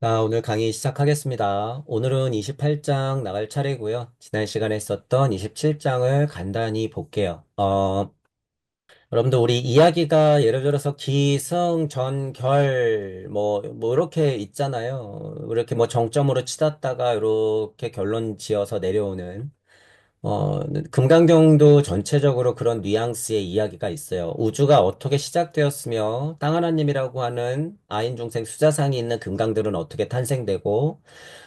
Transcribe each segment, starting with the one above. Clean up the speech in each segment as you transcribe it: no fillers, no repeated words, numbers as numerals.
오늘 강의 시작하겠습니다. 오늘은 28장 나갈 차례고요. 지난 시간에 썼던 27장을 간단히 볼게요. 여러분들 우리 이야기가 예를 들어서 기승, 전, 결, 뭐 이렇게 있잖아요. 이렇게 뭐 정점으로 치닫다가 이렇게 결론 지어서 내려오는 어, 금강경도 전체적으로 그런 뉘앙스의 이야기가 있어요. 우주가 어떻게 시작되었으며, 땅 하나님이라고 하는 아인 중생 수자상이 있는 금강들은 어떻게 탄생되고,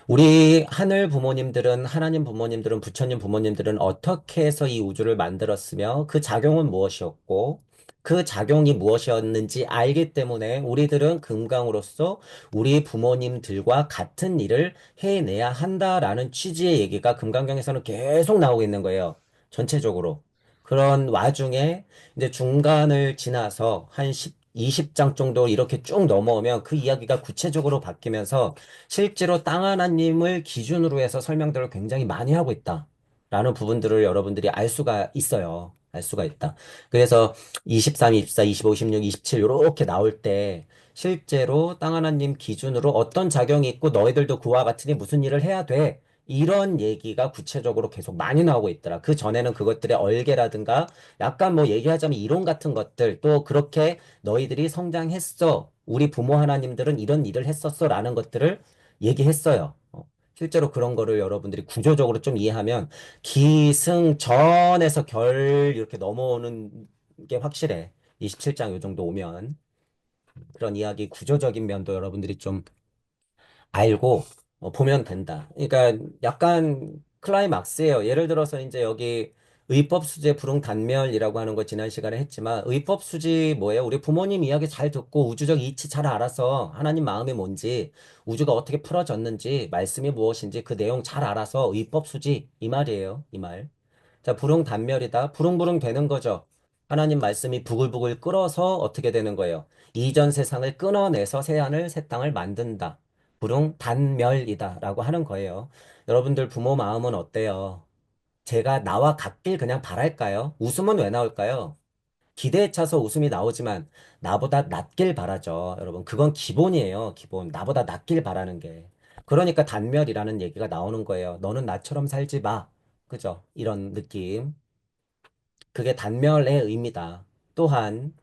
우리 하늘 부모님들은, 하나님 부모님들은, 부처님 부모님들은 어떻게 해서 이 우주를 만들었으며, 그 작용은 무엇이었고, 그 작용이 무엇이었는지 알기 때문에 우리들은 금강으로서 우리 부모님들과 같은 일을 해내야 한다라는 취지의 얘기가 금강경에서는 계속 나오고 있는 거예요. 전체적으로. 그런 와중에 이제 중간을 지나서 한 20장 정도 이렇게 쭉 넘어오면 그 이야기가 구체적으로 바뀌면서 실제로 땅 하나님을 기준으로 해서 설명들을 굉장히 많이 하고 있다. 라는 부분들을 여러분들이 알 수가 있어요. 알 수가 있다. 그래서 23, 24, 25, 26, 27 이렇게 나올 때 실제로 땅 하나님 기준으로 어떤 작용이 있고 너희들도 그와 같으니 무슨 일을 해야 돼. 이런 얘기가 구체적으로 계속 많이 나오고 있더라. 그 전에는 그것들의 얼개라든가 약간 뭐 얘기하자면 이론 같은 것들 또 그렇게 너희들이 성장했어. 우리 부모 하나님들은 이런 일을 했었어. 라는 것들을 얘기했어요. 실제로 그런 거를 여러분들이 구조적으로 좀 이해하면 기승전에서 결 이렇게 넘어오는 게 확실해. 27장 요 정도 오면. 그런 이야기 구조적인 면도 여러분들이 좀 알고 보면 된다. 그러니까 약간 클라이막스예요. 예를 들어서 이제 여기 의법 수재 불응 단멸이라고 하는 거 지난 시간에 했지만 의법 수지 뭐예요? 우리 부모님 이야기 잘 듣고 우주적 이치 잘 알아서 하나님 마음이 뭔지 우주가 어떻게 풀어졌는지 말씀이 무엇인지 그 내용 잘 알아서 의법 수지 이 말이에요. 이 말. 자, 불응 단멸이다. 부릉부릉 되는 거죠. 하나님 말씀이 부글부글 끓어서 어떻게 되는 거예요? 이전 세상을 끊어내서 새 하늘, 새 땅을 만든다. 불응 단멸이다. 라고 하는 거예요. 여러분들 부모 마음은 어때요? 제가 나와 같길 그냥 바랄까요? 웃음은 왜 나올까요? 기대에 차서 웃음이 나오지만 나보다 낫길 바라죠. 여러분, 그건 기본이에요. 기본. 나보다 낫길 바라는 게. 그러니까 단멸이라는 얘기가 나오는 거예요. 너는 나처럼 살지 마. 그죠? 이런 느낌. 그게 단멸의 의미다. 또한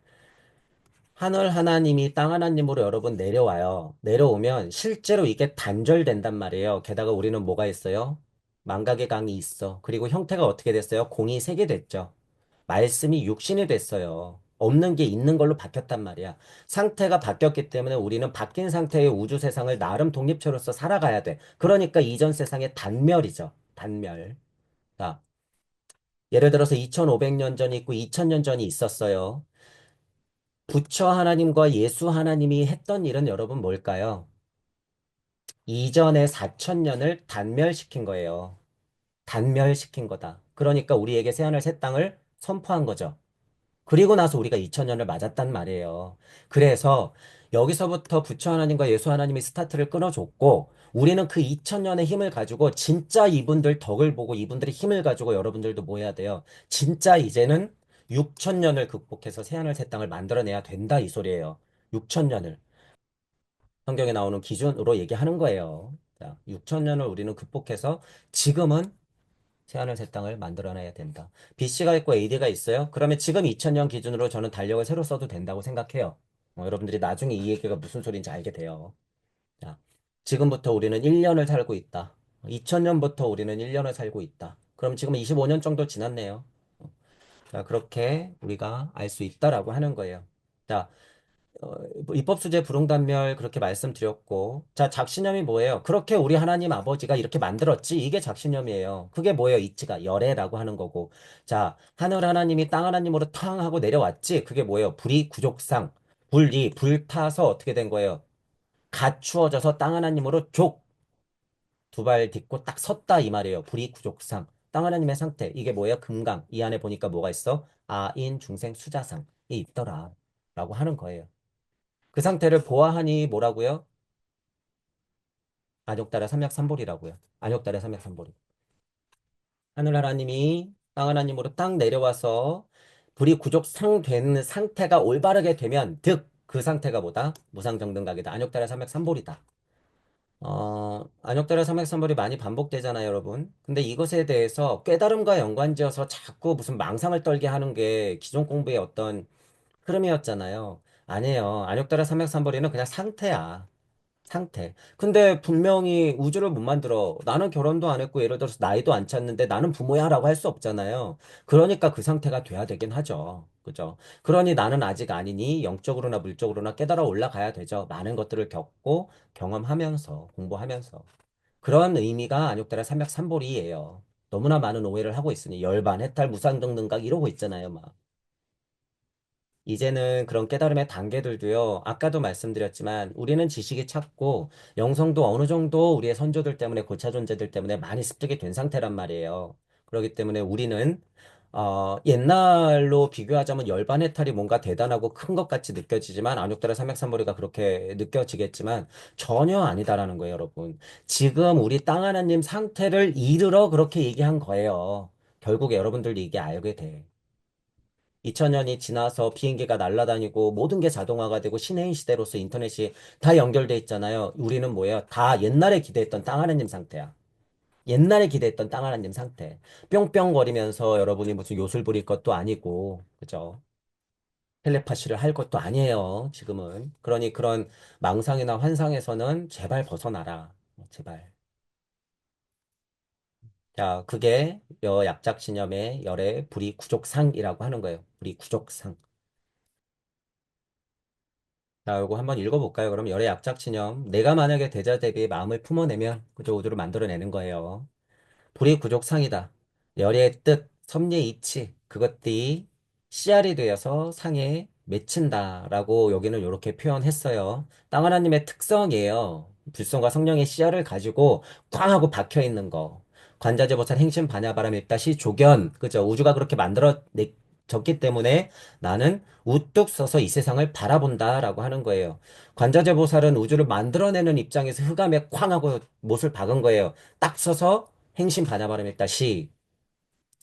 하늘 하나님이 땅 하나님으로 여러분 내려와요. 내려오면 실제로 이게 단절된단 말이에요. 게다가 우리는 뭐가 있어요? 망각의 강이 있어. 그리고 형태가 어떻게 됐어요? 공이 세게 됐죠. 말씀이 육신이 됐어요. 없는 게 있는 걸로 바뀌었단 말이야. 상태가 바뀌었기 때문에 우리는 바뀐 상태의 우주 세상을 나름 독립체로서 살아가야 돼. 그러니까 이전 세상의 단멸이죠. 단멸. 자, 예를 들어서 2500년 전이 있고 2000년 전이 있었어요. 부처 하나님과 예수 하나님이 했던 일은 여러분 뭘까요? 이전의 4000년을 단멸시킨 거예요. 단멸시킨 거다. 그러니까 우리에게 새하늘 새 땅을 선포한 거죠. 그리고 나서 우리가 2000년을 맞았단 말이에요. 그래서 여기서부터 부처 하나님과 예수 하나님이 스타트를 끊어줬고 우리는 그 2000년의 힘을 가지고 진짜 이분들 덕을 보고 이분들의 힘을 가지고 여러분들도 뭐 해야 돼요? 진짜 이제는 6000년을 극복해서 새하늘 새 땅을 만들어내야 된다 이 소리예요. 6000년을. 성경에 나오는 기준으로 얘기하는 거예요. 자, 6000년을 우리는 극복해서 지금은 새하늘 새 땅을 만들어내야 된다. BC가 있고 AD가 있어요. 그러면 지금 2000년 기준으로 저는 달력을 새로 써도 된다고 생각해요. 여러분들이 나중에 이 얘기가 무슨 소리인지 알게 돼요. 자, 지금부터 우리는 1년을 살고 있다. 2000년부터 우리는 1년을 살고 있다. 그럼 지금 25년 정도 지났네요. 자, 그렇게 우리가 알 수 있다라고 하는 거예요. 자, 입법수재 불응단멸 그렇게 말씀드렸고, 자, 작신념이 뭐예요? 그렇게 우리 하나님 아버지가 이렇게 만들었지. 이게 작신념이에요. 그게 뭐예요? 이치가 열애라고 하는 거고. 자, 하늘 하나님이 땅 하나님으로 탕 하고 내려왔지. 그게 뭐예요? 불이 구족상. 불이 불타서 어떻게 된 거예요? 갖추어져서 땅 하나님으로 족. 두 발 딛고 딱 섰다 이 말이에요. 불이 구족상. 땅 하나님의 상태. 이게 뭐예요? 금강. 이 안에 보니까 뭐가 있어? 아인 중생 수자상이 있더라. 라고 하는 거예요. 그 상태를 보아하니 뭐라고요? 안욕달의 삼약삼볼이라고요. 안욕달의 삼약삼볼이. 하늘 하나님이 땅 하나님으로 딱 내려와서 불이 구족상된 상태가 올바르게 되면 득 그 상태가 뭐다? 무상정등각이다. 안욕달의 삼약삼볼이다. 안역달아 삼맥삼벌이 많이 반복되잖아요, 여러분. 근데 이것에 대해서 깨달음과 연관지어서 자꾸 무슨 망상을 떨게 하는 게 기존 공부의 어떤 흐름이었잖아요. 아니에요. 안역달아 삼맥삼벌이는 그냥 상태야. 상태. 근데 분명히 우주를 못 만들어. 나는 결혼도 안 했고, 예를 들어서 나이도 안 찼는데 나는 부모야 라고 할 수 없잖아요. 그러니까 그 상태가 돼야 되긴 하죠. 그죠? 그러니 나는 아직 아니니 영적으로나 물적으로나 깨달아 올라가야 되죠. 많은 것들을 겪고 경험하면서, 공부하면서. 그런 의미가 안욕달의 삼맥삼볼이에요. 너무나 많은 오해를 하고 있으니 열반, 해탈, 무상등등각 이러고 있잖아요, 막. 이제는 그런 깨달음의 단계들도요, 아까도 말씀드렸지만, 우리는 지식이 찼고, 영성도 어느 정도 우리의 선조들 때문에, 고차 존재들 때문에 많이 습득이 된 상태란 말이에요. 그렇기 때문에 우리는, 옛날로 비교하자면 열반해탈이 뭔가 대단하고 큰 것 같이 느껴지지만, 안욕달의 삼맥삼보리가 그렇게 느껴지겠지만, 전혀 아니다라는 거예요, 여러분. 지금 우리 땅 하나님 상태를 이르러 그렇게 얘기한 거예요. 결국에 여러분들도 이게 알게 돼. 2000년이 지나서 비행기가 날아다니고 모든 게 자동화가 되고 신해인 시대로서 인터넷이 다 연결돼 있잖아요. 우리는 뭐예요? 다 옛날에 기대했던 땅 하나님 상태야. 옛날에 기대했던 땅 하나님 상태. 뿅뿅거리면서 여러분이 무슨 요술 부릴 것도 아니고, 그죠? 텔레파시를 할 것도 아니에요. 지금은. 그러니 그런 망상이나 환상에서는 제발 벗어나라. 제발. 자, 그게 약작신념의 열의 불이 구족상이라고 하는 거예요. 불이 구족상. 자, 요거 한번 읽어볼까요? 그럼 열의 약작신념. 내가 만약에 대자 대비의 마음을 품어내면 그저 우주를 만들어내는 거예요. 불이 구족상이다. 열의 뜻, 섭리의 이치, 그것들이 씨알이 되어서 상에 맺힌다라고 여기는 이렇게 표현했어요. 땅 하나님의 특성이에요. 불성과 성령의 씨알을 가지고 꽝 하고 박혀 있는 거. 관자재보살 행신 반야바람 일다시 조견. 그죠? 우주가 그렇게 만들어졌기 때문에 나는 우뚝 서서 이 세상을 바라본다라고 하는 거예요. 관자재보살은 우주를 만들어내는 입장에서 흑암에 쾅 하고 못을 박은 거예요. 딱 서서 행신 반야바람 일다시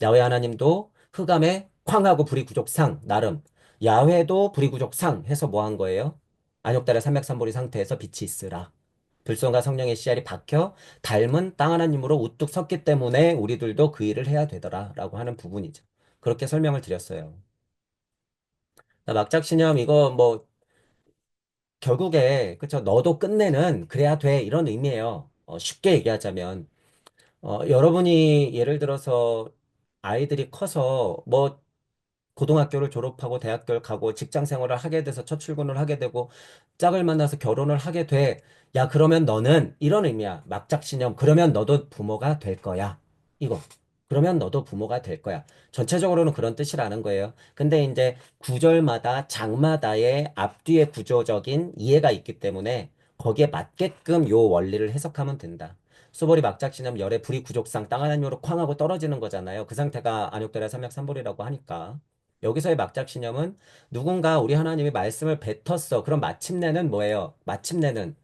야훼 하나님도 흑암에 쾅 하고 불이 구족상 나름 야훼도 불이 구족상 해서 뭐 한 거예요? 안욕달의 삼맥삼보리 상태에서 빛이 있으라. 불성과 성령의 씨알이 박혀 닮은 땅 하나님으로 우뚝 섰기 때문에 우리들도 그 일을 해야 되더라라고 하는 부분이죠. 그렇게 설명을 드렸어요. 막작신념 이거 뭐 결국에 그쵸 너도 끝내는 그래야 돼 이런 의미예요. 쉽게 얘기하자면 여러분이 예를 들어서 아이들이 커서 뭐 고등학교를 졸업하고 대학교를 가고 직장 생활을 하게 돼서 첫 출근을 하게 되고 짝을 만나서 결혼을 하게 돼. 야, 그러면 너는 이런 의미야. 막작신념. 그러면 너도 부모가 될 거야. 이거. 그러면 너도 부모가 될 거야. 전체적으로는 그런 뜻이라는 거예요. 근데 이제 구절마다 장마다의 앞뒤의 구조적인 이해가 있기 때문에 거기에 맞게끔 요 원리를 해석하면 된다. 수보리 막작신념 열의 불이 구족상 땅 하나님으로 쾅 하고 떨어지는 거잖아요. 그 상태가 안욕달의 삼맥삼볼이라고 하니까. 여기서의 막작신념은 누군가 우리 하나님이 말씀을 뱉었어. 그럼 마침내는 뭐예요? 마침내는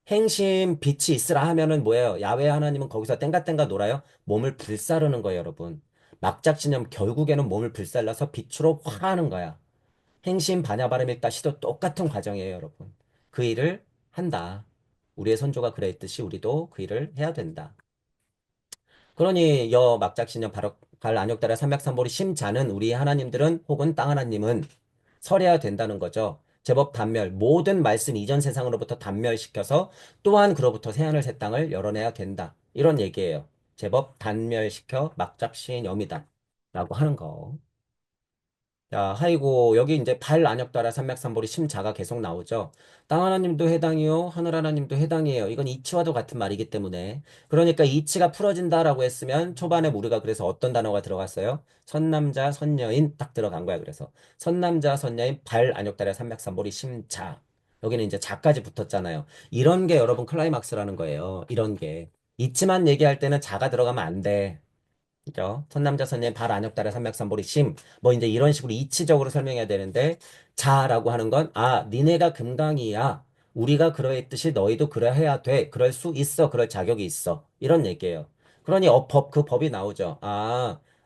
행심 빛이 있으라 하면은 뭐예요? 야훼 하나님은 거기서 땡가땡가 놀아요? 몸을 불사르는 거예요, 여러분. 막작신념 결국에는 몸을 불살라서 빛으로 화하는 거야. 행심 반야바람일다 시도 똑같은 과정이에요, 여러분. 그 일을 한다. 우리의 선조가 그랬듯이 우리도 그 일을 해야 된다. 그러니 여 막작신념 바로 갈 안욕달의 삼맥삼보리 심자는 우리 하나님들은 혹은 땅 하나님은 설해야 된다는 거죠. 제법 단멸, 모든 말씀 이전 세상으로부터 단멸시켜서 또한 그로부터 새하늘 새 땅을 열어내야 된다. 이런 얘기예요. 제법 단멸시켜 막잡신염이다. 라고 하는 거. 자, 하이고, 여기 이제 발 안역 따라 삼맥삼보리 심자가 계속 나오죠. 땅 하나님도 해당이요, 하늘 하나님도 해당이에요. 이건 이치와도 같은 말이기 때문에. 그러니까 이치가 풀어진다라고 했으면 초반에 우리가 그래서 어떤 단어가 들어갔어요? 선남자, 선녀인 딱 들어간 거야. 그래서 선남자, 선녀인 발 안역 따라 삼맥삼보리 심자. 여기는 이제 자까지 붙었잖아요. 이런 게 여러분 클라이막스라는 거예요. 이런 게. 이치만 얘기할 때는 자가 들어가면 안 돼. 그죠? 선남자 선녀의 발 안욕달의 삼맥삼보리 심. 뭐 이제 이런 식으로 이치적으로 설명해야 되는데 자라고 하는 건 니네가 금강이야. 우리가 그러했듯이 너희도 그러해야 돼. 그럴 수 있어. 그럴 자격이 있어. 이런 얘기예요. 그러니 그 법이 나오죠.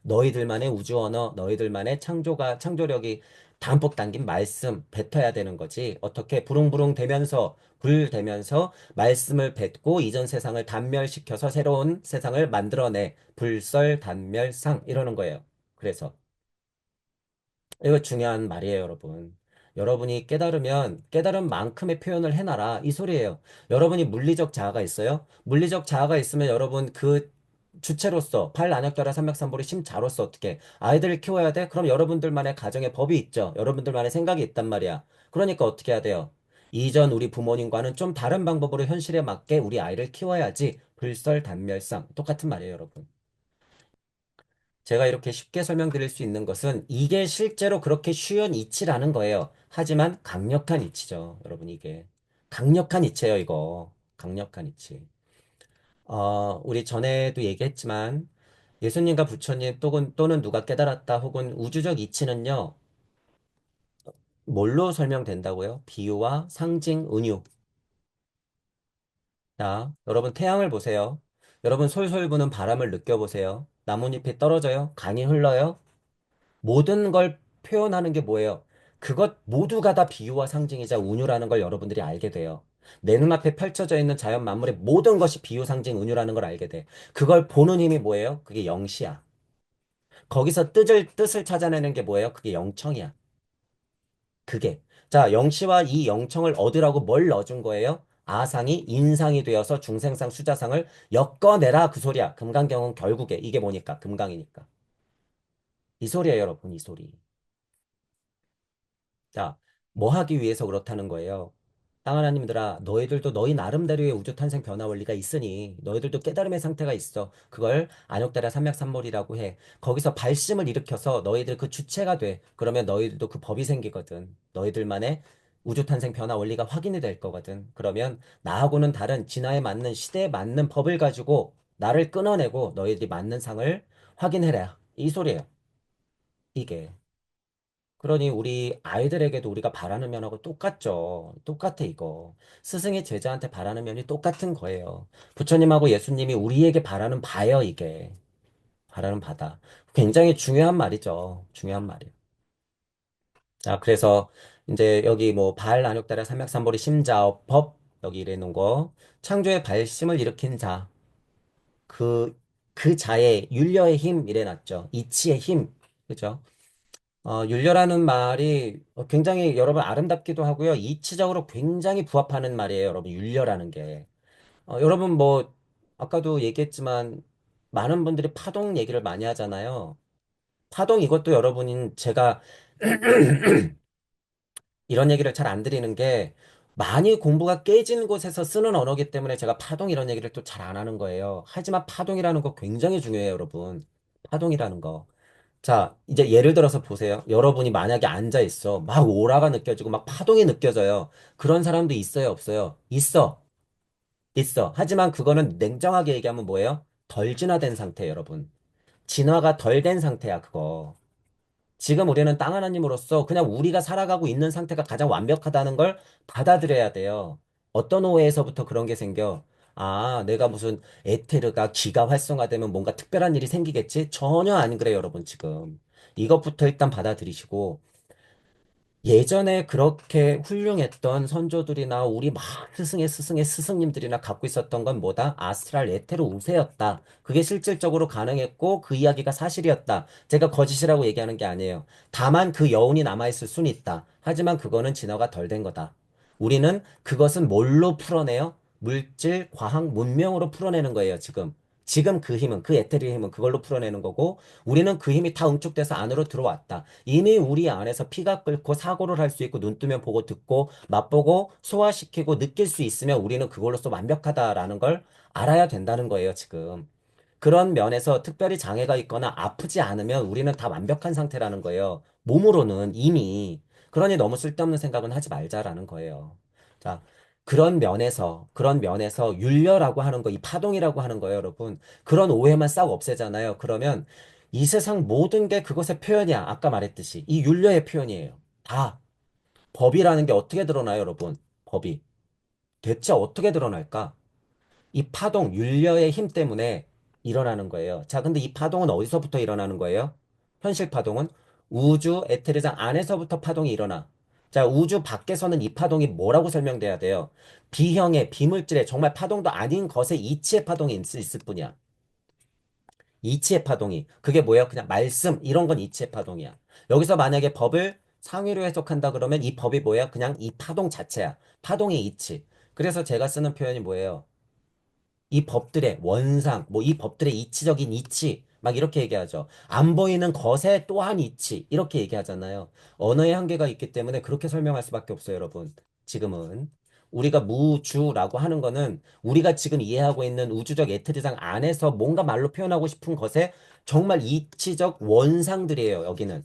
너희들만의 우주 언어, 너희들만의 창조력이 담뿍 담긴 말씀 뱉어야 되는 거지. 어떻게 부릉부릉 되면서 불 되면서 말씀을 뱉고 이전 세상을 단멸시켜서 새로운 세상을 만들어내. 불설단멸상 이러는 거예요. 그래서 이거 중요한 말이에요, 여러분. 여러분이 깨달으면 깨달은 만큼의 표현을 해놔라. 이 소리예요. 여러분이 물리적 자아가 있어요? 물리적 자아가 있으면 여러분 그 주체로서 팔안역달아 삼맥삼보리 심자로서 어떻게 아이들을 키워야 돼? 그럼 여러분들만의 가정의 법이 있죠. 여러분들만의 생각이 있단 말이야. 그러니까 어떻게 해야 돼요? 이전 우리 부모님과는 좀 다른 방법으로 현실에 맞게 우리 아이를 키워야지. 불설단멸상 똑같은 말이에요, 여러분. 제가 이렇게 쉽게 설명드릴 수 있는 것은 이게 실제로 그렇게 쉬운 이치라는 거예요. 하지만 강력한 이치죠. 여러분 이게. 강력한 이치예요, 이거. 강력한 이치. 우리 전에도 얘기했지만 예수님과 부처님 또는 누가 깨달았다 혹은 우주적 이치는요. 뭘로 설명된다고요? 비유와 상징, 은유. 자, 여러분 태양을 보세요. 여러분 솔솔 부는 바람을 느껴보세요. 나뭇잎이 떨어져요? 강이 흘러요? 모든 걸 표현하는 게 뭐예요? 그것 모두가 다 비유와 상징이자 운유라는 걸 여러분들이 알게 돼요. 내 눈앞에 펼쳐져 있는 자연 만물의 모든 것이 비유, 상징, 운유라는 걸 알게 돼. 그걸 보는 힘이 뭐예요? 그게 영시야. 거기서 뜻을 찾아내는 게 뭐예요? 그게 영청이야. 그게. 자, 영시와 이 영청을 얻으라고 뭘 넣어준 거예요? 아상이 인상이 되어서 중생상 수자상을 엮어내라 그 소리야. 금강경은 결국에 이게 뭐니까? 금강이니까. 이 소리예요, 여러분, 이 소리. 자, 뭐 하기 위해서 그렇다는 거예요. 땅 하나님들아, 너희들도 너희 나름대로의 우주 탄생 변화 원리가 있으니 너희들도 깨달음의 상태가 있어. 그걸 안욕달아 삼맥삼몰이라고 해. 거기서 발심을 일으켜서 너희들 그 주체가 돼. 그러면 너희들도 그 법이 생기거든. 너희들만의 우주 탄생 변화 원리가 확인이 될 거거든. 그러면 나하고는 다른 진화에 맞는 시대에 맞는 법을 가지고 나를 끊어내고 너희들이 맞는 상을 확인해라. 이 소리예요. 이게. 그러니 우리 아이들에게도 우리가 바라는 면하고 똑같죠. 똑같아, 이거. 스승이 제자한테 바라는 면이 똑같은 거예요. 부처님하고 예수님이 우리에게 바라는 바예요, 이게. 바라는 바다. 굉장히 중요한 말이죠. 중요한 말이에요. 자, 그래서 이제 여기 뭐 발안욕달아 삼맥삼보리 심자업 법 여기 이래 놓은 거. 창조의 발심을 일으킨 자. 그, 그 자의 윤려의 힘 이래 놨죠. 이치의 힘. 그죠? 윤려라는 말이 굉장히 여러분 아름답기도 하고요. 이치적으로 굉장히 부합하는 말이에요. 여러분, 윤려라는 게. 여러분 뭐, 아까도 얘기했지만, 많은 분들이 파동 얘기를 많이 하잖아요. 파동 이것도 여러분인 제가 이런 얘기를 잘 안 드리는 게, 많이 공부가 깨진 곳에서 쓰는 언어기 때문에 제가 파동 이런 얘기를 또 잘 안 하는 거예요. 하지만 파동이라는 거 굉장히 중요해요, 여러분. 파동이라는 거. 자, 이제 예를 들어서 보세요. 여러분이 만약에 앉아 있어. 막 오라가 느껴지고 막 파동이 느껴져요. 그런 사람도 있어요, 없어요? 있어. 있어. 하지만 그거는 냉정하게 얘기하면 뭐예요? 덜 진화된 상태, 여러분. 진화가 덜 된 상태야, 그거. 지금 우리는 땅 하나님으로서 그냥 우리가 살아가고 있는 상태가 가장 완벽하다는 걸 받아들여야 돼요. 어떤 오해에서부터 그런 게 생겨? 아, 내가 무슨 에테르가 기가 활성화되면 뭔가 특별한 일이 생기겠지? 전혀 안 그래요, 여러분, 지금. 이것부터 일단 받아들이시고, 예전에 그렇게 훌륭했던 선조들이나 우리 막 스승의 스승님들이나 갖고 있었던 건 뭐다? 아스트랄 에테르 우세였다. 그게 실질적으로 가능했고 그 이야기가 사실이었다. 제가 거짓이라고 얘기하는 게 아니에요. 다만 그 여운이 남아있을 수는 있다. 하지만 그거는 진화가 덜 된 거다. 우리는 그것은 뭘로 풀어내요? 물질, 과학, 문명으로 풀어내는 거예요, 지금. 지금 그 힘은, 그 에테르의 힘은 그걸로 풀어내는 거고, 우리는 그 힘이 다 응축돼서 안으로 들어왔다. 이미 우리 안에서 피가 끓고 사고를 할 수 있고 눈 뜨면 보고 듣고 맛보고 소화시키고 느낄 수 있으면 우리는 그걸로써 완벽하다라는 걸 알아야 된다는 거예요, 지금. 그런 면에서 특별히 장애가 있거나 아프지 않으면 우리는 다 완벽한 상태라는 거예요. 몸으로는 이미. 그러니 너무 쓸데없는 생각은 하지 말자라는 거예요. 자, 그런 면에서 윤려라고 하는 거, 이 파동이라고 하는 거예요, 여러분. 그런 오해만 싹 없애잖아요. 그러면 이 세상 모든 게 그것의 표현이야. 아까 말했듯이. 이 윤려의 표현이에요. 다. 법이라는 게 어떻게 드러나요, 여러분? 법이. 대체 어떻게 드러날까? 이 파동, 윤려의 힘 때문에 일어나는 거예요. 자, 근데 이 파동은 어디서부터 일어나는 거예요? 현실 파동은 우주 에테르장 안에서부터 파동이 일어나. 자, 우주 밖에서는 이 파동이 뭐라고 설명돼야 돼요? 비형의, 비물질의, 정말 파동도 아닌 것의 이치의 파동이 있을 뿐이야. 이치의 파동이. 그게 뭐야? 그냥 말씀, 이런 건 이치의 파동이야. 여기서 만약에 법을 상위로 해석한다 그러면 이 법이 뭐야? 그냥 이 파동 자체야. 파동의 이치. 그래서 제가 쓰는 표현이 뭐예요? 이 법들의 원상, 뭐 이 법들의 이치적인 이치, 막 이렇게 얘기하죠. 안 보이는 것의 또한 이치, 이렇게 얘기하잖아요. 언어의 한계가 있기 때문에 그렇게 설명할 수밖에 없어요, 여러분. 지금은. 우리가 무주라고 하는 거는 우리가 지금 이해하고 있는 우주적 에트리상 안에서 뭔가 말로 표현하고 싶은 것의 정말 이치적 원상들이에요, 여기는.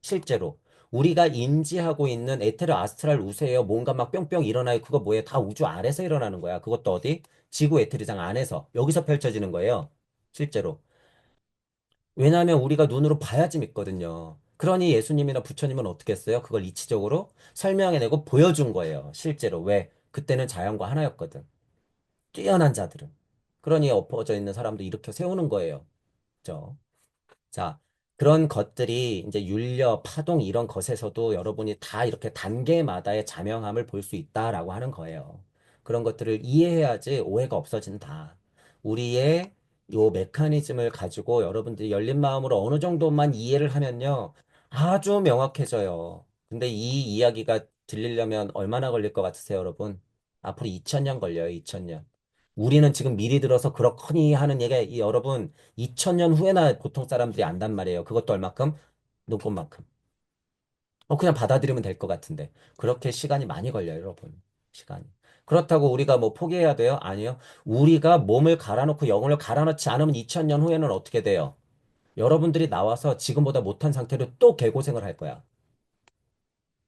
실제로. 우리가 인지하고 있는 에테르 아스트랄 우주에요. 뭔가 막 뿅뿅 일어나요. 그거 뭐예요? 다 우주 아래서 일어나는 거야. 그것도 어디? 지구 에테르장 안에서. 여기서 펼쳐지는 거예요. 실제로. 왜냐하면 우리가 눈으로 봐야지 믿거든요. 그러니 예수님이나 부처님은 어떻게 했어요? 그걸 이치적으로 설명해내고 보여준 거예요. 실제로. 왜? 그때는 자연과 하나였거든. 뛰어난 자들은. 그러니 엎어져 있는 사람도 일으켜 세우는 거예요. 그죠? 자, 그런 것들이 이제 윤려, 파동 이런 것에서도 여러분이 다 이렇게 단계마다의 자명함을 볼 수 있다라고 하는 거예요. 그런 것들을 이해해야지 오해가 없어진다. 우리의 요 메커니즘을 가지고 여러분들이 열린 마음으로 어느 정도만 이해를 하면요. 아주 명확해져요. 근데 이 이야기가 들리려면 얼마나 걸릴 것 같으세요, 여러분? 앞으로 2000년 걸려요, 2000년. 우리는 지금 미리 들어서 그렇거니 하는 얘기가 여러분 2000년 후에나 보통 사람들이 안단 말이에요. 그것도 얼마큼? 눈꽃만큼. 그냥 받아들이면 될 것 같은데. 그렇게 시간이 많이 걸려요, 여러분. 시간이. 그렇다고 우리가 뭐 포기해야 돼요? 아니요. 우리가 몸을 갈아놓고 영혼을 갈아넣지 않으면 2000년 후에는 어떻게 돼요? 여러분들이 나와서 지금보다 못한 상태로 또 개고생을 할 거야.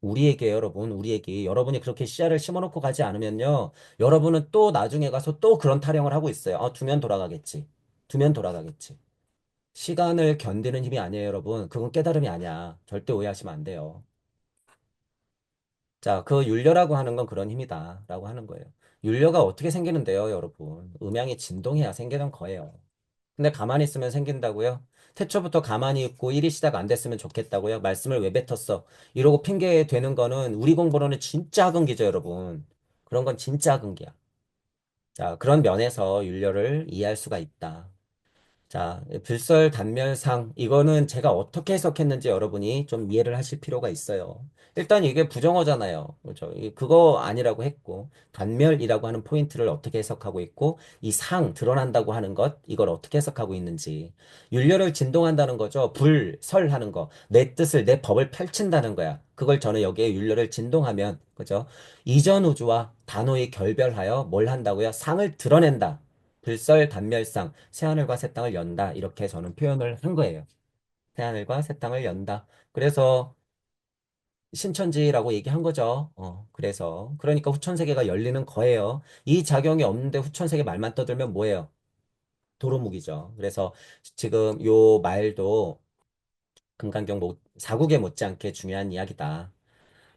우리에게 여러분, 우리에게 여러분이 그렇게 씨앗을 심어놓고 가지 않으면요. 여러분은 또 나중에 가서 또 그런 타령을 하고 있어요. 두면 돌아가겠지. 두면 돌아가겠지. 시간을 견디는 힘이 아니에요, 여러분. 그건 깨달음이 아니야. 절대 오해하시면 안 돼요. 자, 그 윤려라고 하는 건 그런 힘이다. 라고 하는 거예요. 윤려가 어떻게 생기는데요, 여러분? 음양이 진동해야 생기는 거예요. 근데 가만히 있으면 생긴다고요? 태초부터 가만히 있고 일이 시작 안 됐으면 좋겠다고요? 말씀을 왜 뱉었어? 이러고 핑계 대는 거는 우리 공부로는 진짜 학은기죠, 여러분. 그런 건 진짜 학은기야. 자, 그런 면에서 윤려를 이해할 수가 있다. 자, 불설 단멸상. 이거는 제가 어떻게 해석했는지 여러분이 좀 이해를 하실 필요가 있어요. 일단 이게 부정어잖아요. 그렇죠? 그거 아니라고 했고, 단멸이라고 하는 포인트를 어떻게 해석하고 있고, 이 상, 드러난다고 하는 것, 이걸 어떻게 해석하고 있는지. 윤려를 진동한다는 거죠. 불설하는 거. 내 뜻을, 내 법을 펼친다는 거야. 그걸 저는 여기에 윤려를 진동하면, 그죠? 이전 우주와 단호히 결별하여 뭘 한다고요? 상을 드러낸다. 불설 단멸상, 새하늘과 새 땅을 연다. 이렇게 저는 표현을 한 거예요. 새하늘과 새 땅을 연다. 그래서 신천지라고 얘기한 거죠. 그래서 그러니까 후천세계가 열리는 거예요. 이 작용이 없는데 후천세계 말만 떠들면 뭐예요? 도루묵이죠. 그래서 지금 요 말도 금강경 사국에 못지않게 중요한 이야기다.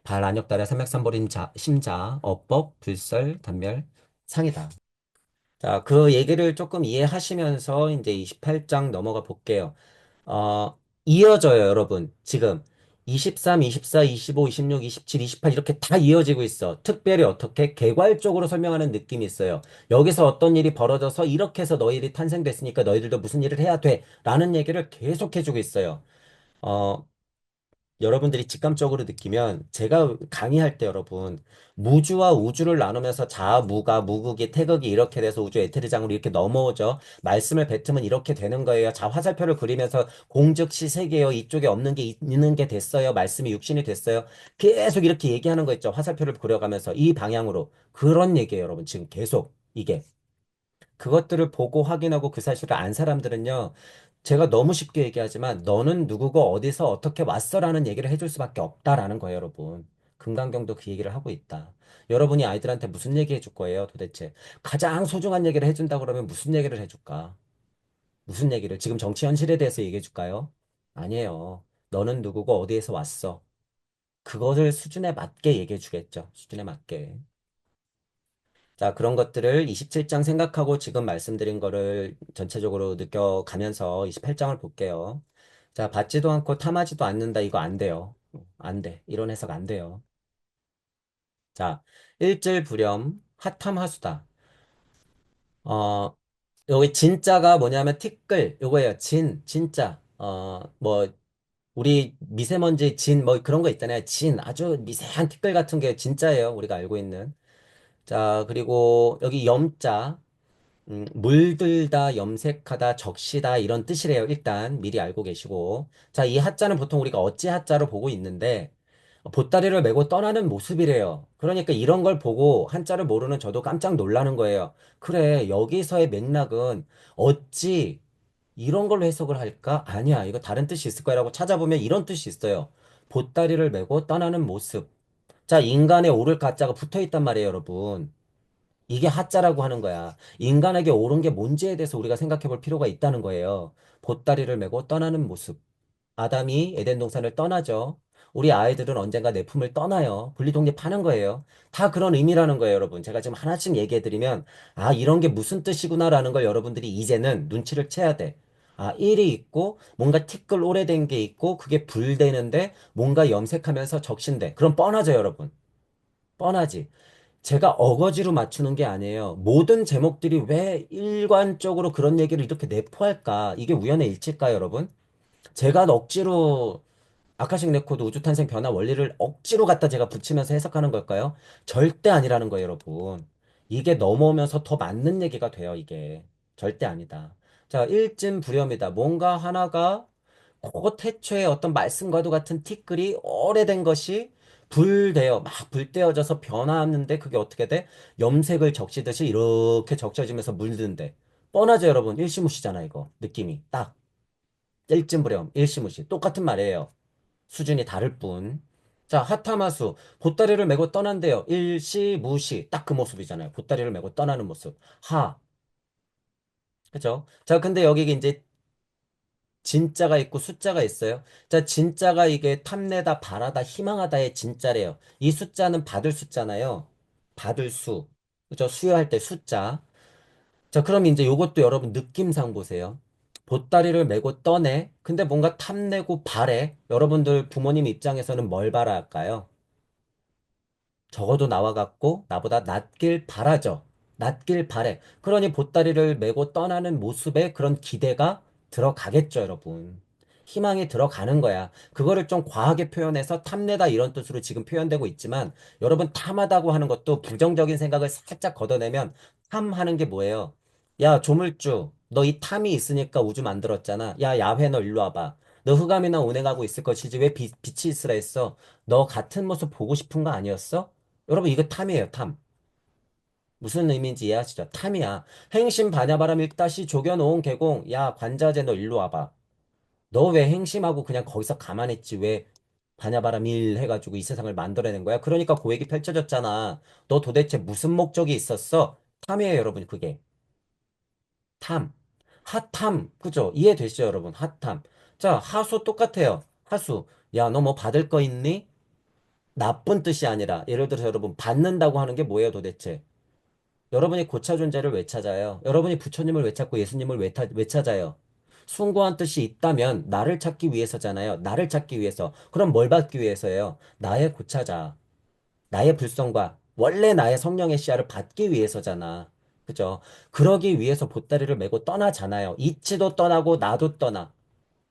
발안역달의 삼맥삼벌인 심자, 어법, 불설, 단멸, 상이다. 자, 그 얘기를 조금 이해하시면서 이제 28장 넘어가 볼게요. 이어져요, 여러분. 지금 23, 24, 25, 26, 27, 28 이렇게 다 이어지고 있어. 특별히 어떻게 개괄적으로 설명하는 느낌이 있어요. 여기서 어떤 일이 벌어져서 이렇게 해서 너희들이 탄생됐으니까 너희들도 무슨 일을 해야 돼. 라는 얘기를 계속 해주고 있어요. 어, 여러분들이 직감적으로 느끼면 제가 강의할 때 여러분 무주와 우주를 나누면서 자아, 무가, 무극이, 태극이 이렇게 돼서 우주 에테르장으로 이렇게 넘어오죠. 말씀을 뱉으면 이렇게 되는 거예요. 자, 화살표를 그리면서 공즉시 세계요. 이쪽에 없는 게 있는 게 됐어요. 말씀이 육신이 됐어요. 계속 이렇게 얘기하는 거 있죠. 화살표를 그려가면서 이 방향으로 그런 얘기예요, 여러분. 지금 계속 이게. 그것들을 보고 확인하고 그 사실을 안 사람들은요, 제가 너무 쉽게 얘기하지만, 너는 누구고 어디서 어떻게 왔어라는 얘기를 해줄 수밖에 없다라는 거예요, 여러분. 금강경도 그 얘기를 하고 있다. 여러분이 아이들한테 무슨 얘기 해줄 거예요, 도대체? 가장 소중한 얘기를 해준다 그러면 무슨 얘기를 해줄까? 무슨 얘기를? 지금 정치 현실에 대해서 얘기해 줄까요? 아니에요. 너는 누구고 어디에서 왔어? 그것을 수준에 맞게 얘기해 주겠죠. 수준에 맞게. 자, 그런 것들을 27장 생각하고 지금 말씀드린 거를 전체적으로 느껴가면서 28장을 볼게요. 자, 받지도 않고 탐하지도 않는다. 이거 안 돼요. 안 돼. 이런 해석 안 돼요. 자, 일질불염, 핫탐하수다. 어, 여기 진짜가 뭐냐면 티끌, 요거예요. 진짜. 우리 미세먼지 뭐 그런 거 있잖아요. 아주 미세한 티끌 같은 게 진짜예요. 우리가 알고 있는. 자, 그리고 여기 염자. 물들다, 염색하다, 적시다 이런 뜻이래요. 일단 미리 알고 계시고. 자, 이 하자는 보통 우리가 어찌 하자로 보고 있는데 보따리를 메고 떠나는 모습이래요. 그러니까 이런 걸 보고 한자를 모르는 저도 깜짝 놀라는 거예요. 그래, 여기서의 맥락은 어찌 이런 걸로 해석을 할까? 아니야, 이거 다른 뜻이 있을 거라고 찾아보면 이런 뜻이 있어요. 보따리를 메고 떠나는 모습. 자, 인간의 오를 가짜가 붙어 있단 말이에요, 여러분. 이게 하자라고 하는 거야. 인간에게 옳은 게 뭔지에 대해서 우리가 생각해 볼 필요가 있다는 거예요. 보따리를 메고 떠나는 모습. 아담이 에덴 동산을 떠나죠. 우리 아이들은 언젠가 내 품을 떠나요. 분리독립하는 거예요. 다 그런 의미라는 거예요, 여러분. 제가 지금 하나씩 얘기해 드리면, 아, 이런 게 무슨 뜻이구나라는 걸 여러분들이 이제는 눈치를 채야 돼. 아, 일이 있고, 뭔가 티끌 오래된 게 있고, 그게 불되는데, 뭔가 염색하면서 적신데. 그럼 뻔하죠, 여러분. 뻔하지. 제가 어거지로 맞추는 게 아니에요. 모든 제목들이 왜 일관적으로 그런 얘기를 이렇게 내포할까? 이게 우연의 일치일까요, 여러분? 제가 억지로 아카식 레코드 우주탄생 변화 원리를 억지로 갖다 제가 붙이면서 해석하는 걸까요? 절대 아니라는 거예요, 여러분. 이게 넘어오면서 더 맞는 얘기가 돼요, 이게. 절대 아니다. 자, 일진불염이다. 뭔가 하나가 그 태초에 어떤 말씀과도 같은 티끌이 오래된 것이 불되어, 막 불때어져서 변하는데 그게 어떻게 돼? 염색을 적시듯이 이렇게 적셔지면서 물드는데. 뻔하죠, 여러분. 일시무시잖아, 이거. 느낌이. 딱. 일진불염, 일시무시. 똑같은 말이에요. 수준이 다를 뿐. 자, 하타마수. 보따리를 메고 떠난대요. 일시무시. 딱 그 모습이잖아요. 보따리를 메고 떠나는 모습. 그죠? 자, 근데 여기 이제 진짜가 있고 숫자가 있어요. 자, 진짜가 이게 탐내다, 바라다, 희망하다의 진짜래요. 이 숫자는 받을 숫자나요? 받을 수. 그죠? 수여할 때 숫자. 자, 그럼 이제 요것도 여러분 느낌상 보세요. 보따리를 메고 떠내. 근데 뭔가 탐내고 바래. 여러분들 부모님 입장에서는 뭘 바랄까요? 적어도 나와 같고 나보다 낫길 바라죠. 낫길 바래. 그러니 보따리를 메고 떠나는 모습에 그런 기대가 들어가겠죠, 여러분. 희망이 들어가는 거야. 그거를 좀 과하게 표현해서 탐내다 이런 뜻으로 지금 표현되고 있지만 여러분 탐하다고 하는 것도 부정적인 생각을 살짝 걷어내면 탐하는 게 뭐예요? 야, 조물주. 너 이 탐이 있으니까 우주 만들었잖아. 야, 야회 너 일로 와봐. 너 흑암이나 운행하고 있을 것이지 왜 빛이 있으라 했어? 너 같은 모습 보고 싶은 거 아니었어? 여러분, 이거 탐이에요, 탐. 무슨 의미인지 이해하시죠? 탐이야. 행심 반야바람 일다시 조겨놓은 개공. 야, 관자재 너 일로 와봐. 너 왜 행심하고 그냥 거기서 가만히 있지? 왜 반야바람 일 해가지고 이 세상을 만들어낸 거야? 그러니까 고액이 펼쳐졌잖아. 너 도대체 무슨 목적이 있었어? 탐이에요, 여러분, 그게. 탐. 핫탐. 그죠? 이해되시죠, 여러분? 핫탐. 자, 하수 똑같아요. 하수. 야, 너 뭐 받을 거 있니? 나쁜 뜻이 아니라, 예를 들어서 여러분, 받는다고 하는 게 뭐예요, 도대체? 여러분이 고차 존재를 왜 찾아요? 여러분이 부처님을 왜 찾고 예수님을 왜 찾아요? 숭고한 뜻이 있다면 나를 찾기 위해서잖아요. 나를 찾기 위해서. 그럼 뭘 받기 위해서예요? 나의 고차자, 나의 불성과 원래 나의 성령의 씨앗을 받기 위해서잖아. 그죠? 그러기 위해서 보따리를 메고 떠나잖아요. 이치도 떠나고 나도 떠나.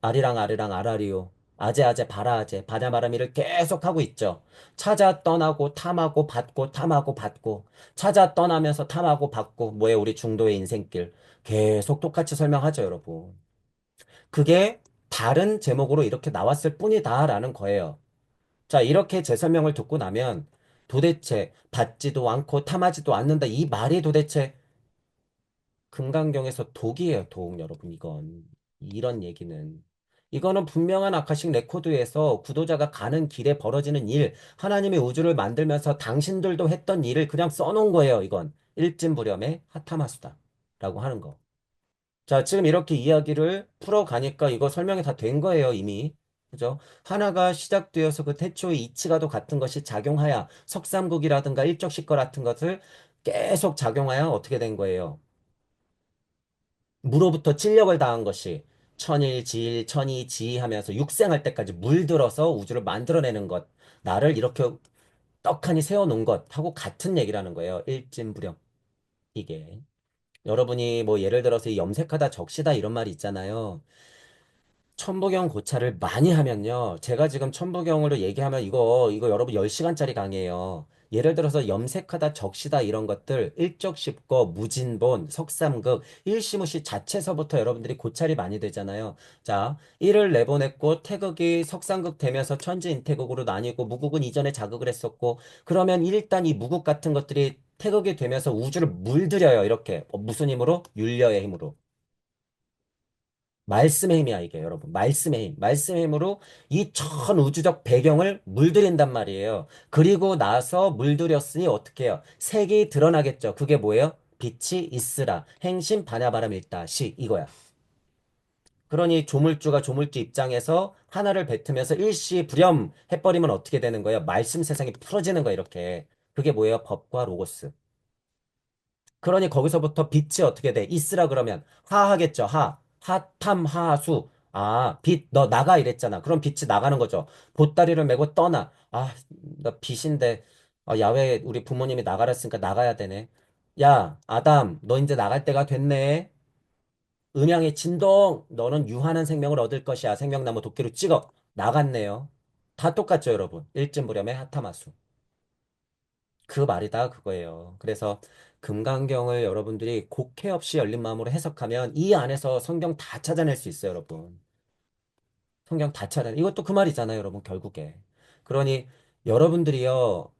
아리랑 아리랑 아라리요. 아재아재 바라아재 바냐바라미를 계속 하고 있죠. 찾아 떠나고 탐하고 받고 탐하고 받고 찾아 떠나면서 탐하고 받고 뭐에 우리 중도의 인생길 계속 똑같이 설명하죠, 여러분. 그게 다른 제목으로 이렇게 나왔을 뿐이다라는 거예요. 자, 이렇게 제 설명을 듣고 나면 도대체 받지도 않고 탐하지도 않는다. 이 말이 도대체 금강경에서 독이에요, 독, 여러분, 이건. 이런 얘기는. 이거는 분명한 아카식 레코드에서 구도자가 가는 길에 벌어지는 일, 하나님이 우주를 만들면서 당신들도 했던 일을 그냥 써놓은 거예요, 이건. 일진부렴의 하타마수다. 라고 하는 거. 자, 지금 이렇게 이야기를 풀어가니까 이거 설명이 다 된 거예요, 이미. 그죠? 하나가 시작되어서 그 태초의 이치가도 같은 것이 작용하여 석삼국이라든가 일적식거 같은 것을 계속 작용하여 어떻게 된 거예요? 무로부터 찔력을 당한 것이 천일지일, 천이지 하면서 육생할 때까지 물들어서 우주를 만들어내는 것. 나를 이렇게 떡하니 세워놓은 것하고 같은 얘기라는 거예요. 일진부령. 이게. 여러분이 뭐 예를 들어서 이 염색하다 적시다 이런 말이 있잖아요. 천부경 고찰을 많이 하면요. 제가 지금 천부경으로 얘기하면 이거 여러분 10시간짜리 강의예요. 예를 들어서 염색하다 적시다 이런 것들 일적십거, 무진본, 석삼극, 일시무시 자체서부터 여러분들이 고찰이 많이 되잖아요. 자, 일을 내보냈고 태극이 석삼극 되면서 천지인태극으로 나뉘고 무국은 이전에 자극을 했었고 그러면 일단 이 무국 같은 것들이 태극이 되면서 우주를 물들여요. 이렇게. 무슨 힘으로? 윤려의 힘으로. 말씀의 힘이야, 이게, 여러분. 말씀의 힘. 말씀의 힘으로 이 전 우주적 배경을 물들인단 말이에요. 그리고 나서 물들였으니 어떻게 해요? 색이 드러나겠죠. 그게 뭐예요? 빛이 있으라. 행신 반야바람 일다. 시. 이거야. 그러니 조물주가 조물주 입장에서 하나를 뱉으면서 일시불염 해버리면 어떻게 되는 거예요? 말씀 세상이 풀어지는 거예요, 이렇게. 그게 뭐예요? 법과 로고스. 그러니 거기서부터 빛이 어떻게 돼? 있으라 그러면 하하겠죠. 하. 하탐 하수. 아, 빛 너 나가 이랬잖아. 그럼 빛이 나가는 거죠. 보따리를 메고 떠나. 아, 나 빛인데 야외에 우리 부모님이 나가라 했으니까 나가야 되네. 야, 아담, 너 이제 나갈 때가 됐네. 음양의 진동. 너는 유한한 생명을 얻을 것이야. 생명나무 도끼로 찍어. 나갔네요. 다 똑같죠, 여러분. 일진부렴의 하타마수. 그 말이다 그거예요. 그래서 금강경을 여러분들이 곡해 없이 열린 마음으로 해석하면 이 안에서 성경 다 찾아낼 수 있어요, 여러분. 성경 다 찾아. 이것도 그 말이잖아요, 여러분, 결국에. 그러니 여러분들이요,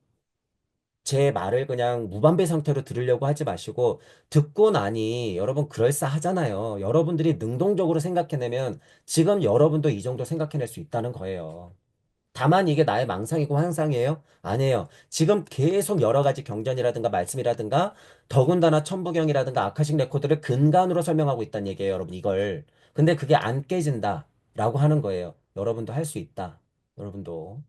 제 말을 그냥 무방비 상태로 들으려고 하지 마시고 듣고 나니 여러분 그럴싸하잖아요. 여러분들이 능동적으로 생각해내면 지금 여러분도 이 정도 생각해낼 수 있다는 거예요. 다만 이게 나의 망상이고 환상이에요? 아니에요. 지금 계속 여러 가지 경전이라든가 말씀이라든가 더군다나 천부경이라든가 아카식 레코드를 근간으로 설명하고 있다는 얘기예요, 여러분. 이걸. 근데 그게 안 깨진다라고 하는 거예요. 여러분도 할 수 있다. 여러분도.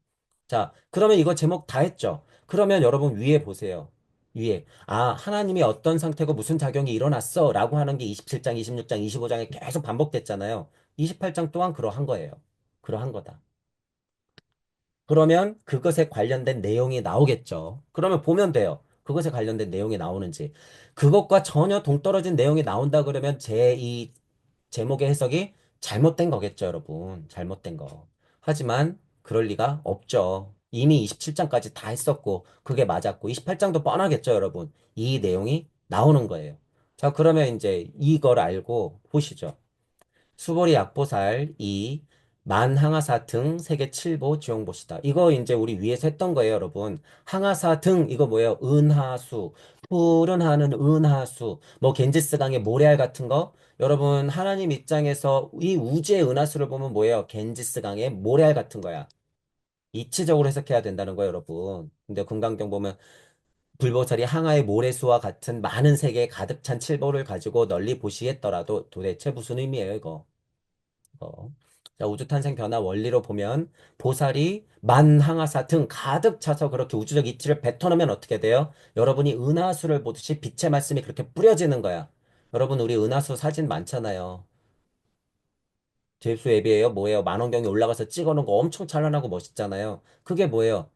자, 그러면 이거 제목 다 했죠? 그러면 여러분 위에 보세요. 위에. 아, 하나님이 어떤 상태고 무슨 작용이 일어났어? 라고 하는 게 27장, 26장, 25장에 계속 반복됐잖아요. 28장 또한 그러한 거예요. 그러한 거다. 그러면 그것에 관련된 내용이 나오겠죠. 그러면 보면 돼요. 그것에 관련된 내용이 나오는지. 그것과 전혀 동떨어진 내용이 나온다 그러면 제 이 제목의 해석이 잘못된 거겠죠, 여러분. 잘못된 거. 하지만 그럴 리가 없죠. 이미 27장까지 다 했었고, 그게 맞았고, 28장도 뻔하겠죠, 여러분. 이 내용이 나오는 거예요. 자, 그러면 이제 이걸 알고 보시죠. 수보리 약보살 2 만항하사 등 세계 7보 지용보시다. 이거 이제 우리 위에서 했던 거예요, 여러분. 항하사 등 이거 뭐예요? 은하수. 푸른 하는 은하수. 뭐 겐지스 강의 모래알 같은 거. 여러분 하나님 입장에서 이 우주의 은하수를 보면 뭐예요? 겐지스 강의 모래알 같은 거야. 이치적으로 해석해야 된다는 거예요, 여러분. 근데 금강경 보면 불보살이 항하의 모래수와 같은 많은 세계에 가득 찬 칠보를 가지고 널리 보시겠더라도 도대체 무슨 의미예요, 이거? 자, 우주탄생 변화 원리로 보면 보살이 만항하사 등 가득 차서 그렇게 우주적 이치를 뱉어놓으면 어떻게 돼요? 여러분이 은하수를 보듯이 빛의 말씀이 그렇게 뿌려지는 거야. 여러분 우리 은하수 사진 많잖아요. 제수 앱이에요? 뭐예요? 만원경에 올라가서 찍어놓은 거 엄청 찬란하고 멋있잖아요. 그게 뭐예요?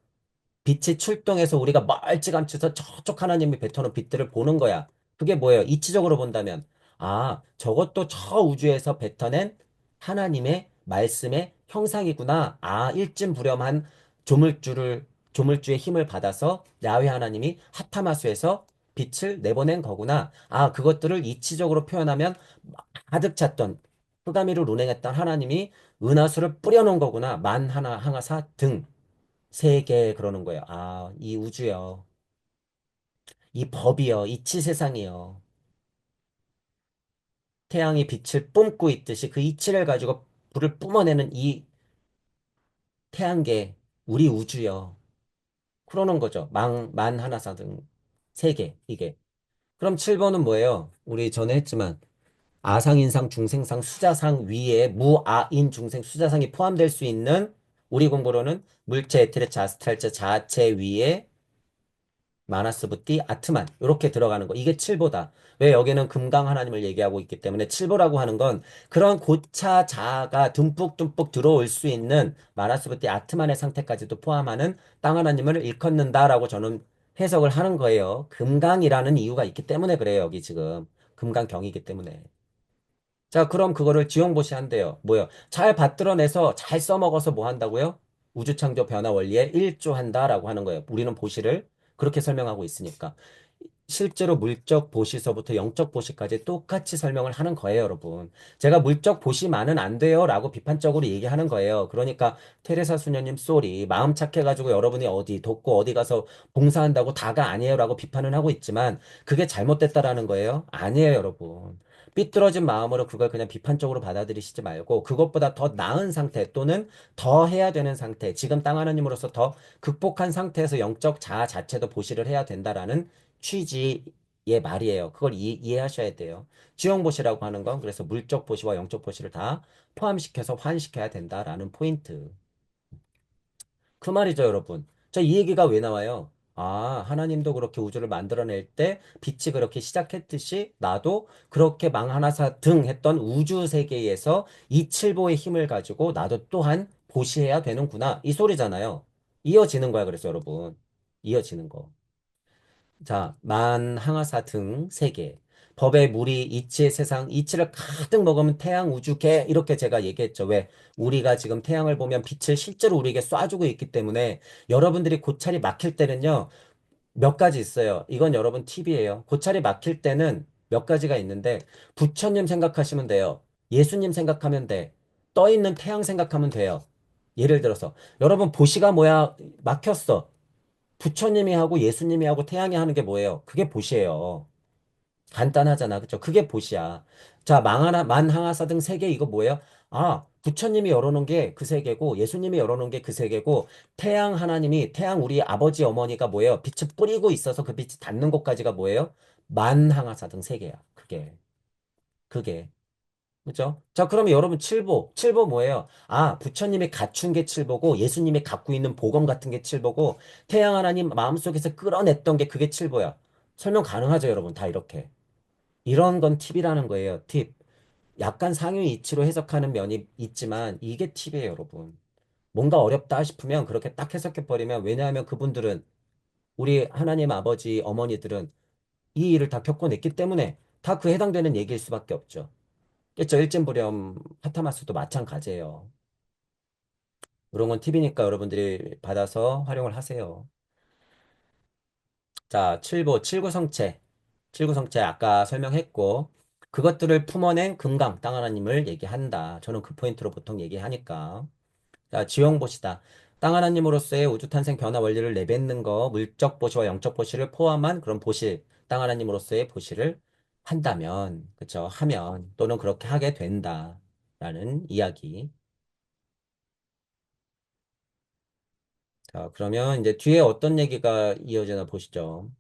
빛이 출동해서 우리가 멀찌감치서 저쪽 하나님이 뱉어놓은 빛들을 보는 거야. 그게 뭐예요? 이치적으로 본다면, 아, 저것도 저 우주에서 뱉어낸 하나님의 말씀의 형상이구나. 아, 일진부렴한 조물주의 힘을 받아서 야훼 하나님이 하타마수에서 빛을 내보낸 거구나. 아, 그것들을 이치적으로 표현하면 가득 찼던 흑가미를 운행했던 하나님이 은하수를 뿌려놓은 거구나. 만하나 항하사 등. 세계 그러는 거예요. 아, 이 우주요. 이 법이요. 이치 세상이요. 태양이 빛을 뿜고 있듯이 그 이치를 가지고 불을 뿜어내는 이 태양계, 우리 우주요. 그러는 거죠. 만하나사등 세계, 이게. 그럼 7번은 뭐예요? 우리 전에 했지만, 아상인상, 중생상, 수자상 위에 무아인, 중생, 수자상이 포함될 수 있는 우리 공부로는 물체, 에테르체, 아스트랄체, 자체 위에 마나스부티, 아트만 이렇게 들어가는 거. 이게 칠보다. 왜 여기는 금강 하나님을 얘기하고 있기 때문에 칠보라고 하는 건 그런 고차 자아가 듬뿍듬뿍 들어올 수 있는 마나스부티, 아트만의 상태까지도 포함하는 땅 하나님을 일컫는다라고 저는 해석을 하는 거예요. 금강이라는 이유가 있기 때문에 그래요. 여기 지금 금강경이기 때문에. 자, 그럼 그거를 지용보시 한대요. 뭐요? 잘 받들어내서 잘 써먹어서 뭐 한다고요? 우주창조 변화 원리에 일조한다라고 하는 거예요. 우리는 보시를 그렇게 설명하고 있으니까. 실제로 물적 보시서부터 영적 보시까지 똑같이 설명을 하는 거예요, 여러분. 제가 물적 보시만은 안 돼요, 라고 비판적으로 얘기하는 거예요. 그러니까 테레사 수녀님 쏘리 마음 착해가지고 여러분이 어디 돕고 어디 가서 봉사한다고 다가 아니에요, 라고 비판은 하고 있지만 그게 잘못됐다라는 거예요. 아니에요, 여러분. 삐뚤어진 마음으로 그걸 그냥 비판적으로 받아들이시지 말고 그것보다 더 나은 상태 또는 더 해야 되는 상태, 지금 땅 하나님으로서 더 극복한 상태에서 영적 자아 자체도 보시를 해야 된다라는 취지의 말이에요. 그걸 이해하셔야 돼요. 지형보시라고 하는 건 그래서 물적 보시와 영적 보시를 다 포함시켜서 환시켜야 된다라는 포인트. 그 말이죠, 여러분. 자, 이 얘기가 왜 나와요? 아, 하나님도 그렇게 우주를 만들어낼 때 빛이 그렇게 시작했듯이 나도 그렇게 망하나사 등 했던 우주 세계에서 이 칠보의 힘을 가지고 나도 또한 보시해야 되는구나. 이 소리잖아요. 이어지는 거야, 그래서 여러분. 이어지는 거. 자, 만, 항아사 등 세 개. 법의 무리, 이치의 세상, 이치를 가득 먹으면 태양, 우주, 개, 이렇게 제가 얘기했죠. 왜? 우리가 지금 태양을 보면 빛을 실제로 우리에게 쏴주고 있기 때문에 여러분들이 고찰이 막힐 때는요, 몇 가지 있어요. 이건 여러분 팁이에요. 고찰이 막힐 때는 몇 가지가 있는데, 부처님 생각하시면 돼요. 예수님 생각하면 돼. 떠 있는 태양 생각하면 돼요. 예를 들어서, 여러분 보시가 뭐야? 막혔어. 부처님이 하고 예수님이 하고 태양이 하는 게 뭐예요? 그게 보시예요. 간단하잖아. 그쵸? 그게 보시야. 자, 망하나, 만항하사 등 세 개 이거 뭐예요? 아, 부처님이 열어놓은 게 그 세 개고, 예수님이 열어놓은 게 그 세 개고, 태양 하나님이, 태양 우리 아버지 어머니가 뭐예요? 빛을 뿌리고 있어서 그 빛이 닿는 곳까지가 뭐예요? 만항하사 등 세 개야. 그게. 그죠? 자, 그러면 여러분 칠보 뭐예요? 아, 부처님이 갖춘 게 칠보고 예수님이 갖고 있는 복음 같은 게 칠보고 태양 하나님 마음속에서 끌어냈던 게 그게 칠보야. 설명 가능하죠, 여러분? 다 이렇게. 이런 건 팁이라는 거예요. 팁. 약간 상위 이치로 해석하는 면이 있지만 이게 팁이에요, 여러분. 뭔가 어렵다 싶으면 그렇게 딱 해석해 버리면 왜냐하면 그분들은 우리 하나님 아버지 어머니들은 이 일을 다 겪어냈기 때문에 다 그 해당되는 얘기일 수밖에 없죠. 그렇죠. 일진부렴 파타마스도 마찬가지예요. 그런 건 팁이니까 여러분들이 받아서 활용을 하세요. 자, 칠구성체. 칠구성체 아까 설명했고, 그것들을 품어낸 금강, 땅 하나님을 얘기한다. 저는 그 포인트로 보통 얘기하니까. 자, 지형보시다. 땅 하나님으로서의 우주 탄생 변화 원리를 내뱉는 거, 물적 보시와 영적 보시를 포함한 그런 보시, 땅 하나님으로서의 보시를 한다면, 그쵸, 하면, 또는 그렇게 하게 된다. 라는 이야기. 자, 그러면 이제 뒤에 어떤 얘기가 이어지나 보시죠.